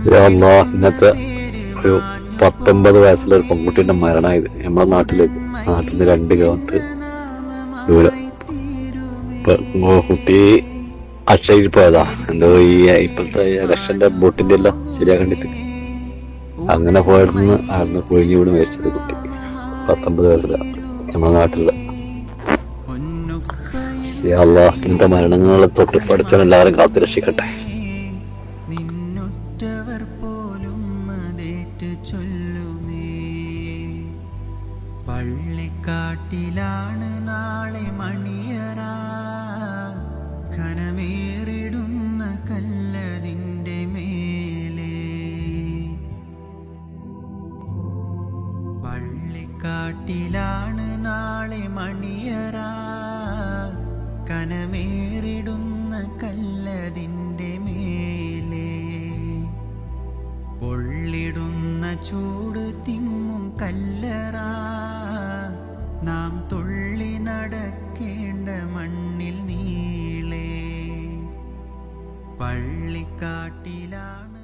ഇന്നത്തെ ഒരു 19 വയസ്സുള്ള ഒരു പെൺകുട്ടീന്റെ മരണമായത് നമ്മുടെ നാട്ടിൽ നിന്ന് 2 കിലോമീറ്റർ ദൂരം. കുട്ടി അക്ഷയിൽ പോയതാ, എന്തോ ഈ ഇപ്പോഴത്തെ ഇലക്ഷന്റെ വോട്ടിന്റെ എല്ലാം ശരിയാക്കണ്ടിട്ട് അങ്ങനെ അവിടുന്ന് പൊഴിഞ്ഞു വീണ് മരിച്ചത് കുട്ടി. 19 വയസ്സിലാണ് നമ്മുടെ നാട്ടിലുള്ള. ഇങ്ങനത്തെ മരണങ്ങളെ തൊട്ട് പഠിച്ചാൽ എല്ലാവരും കാത്തു രക്ഷിക്കട്ടെ. നിന്നുറ്റവർ പോലും അതേറ്റ് ചൊല്ലുമേ. പള്ളിക്കാട്ടിലാണ് നാളെ മണിയറ, ഘനമേറിടുന്ന കല്ലതിൻ്റെ മേലെ. പള്ളിക്കാട്ടിലാണ് നാളെ മണിയറ, കനമേറിടുന്ന കല്ലതിൻ്റെ മേലെ. പൊള്ളിടുന്ന ചൂട് തിങ്ങും കല്ലറ, നാം തുള്ളി നടക്കേണ്ട മണ്ണിൽ നീളെ. പള്ളിക്കാട്ടിലാണ്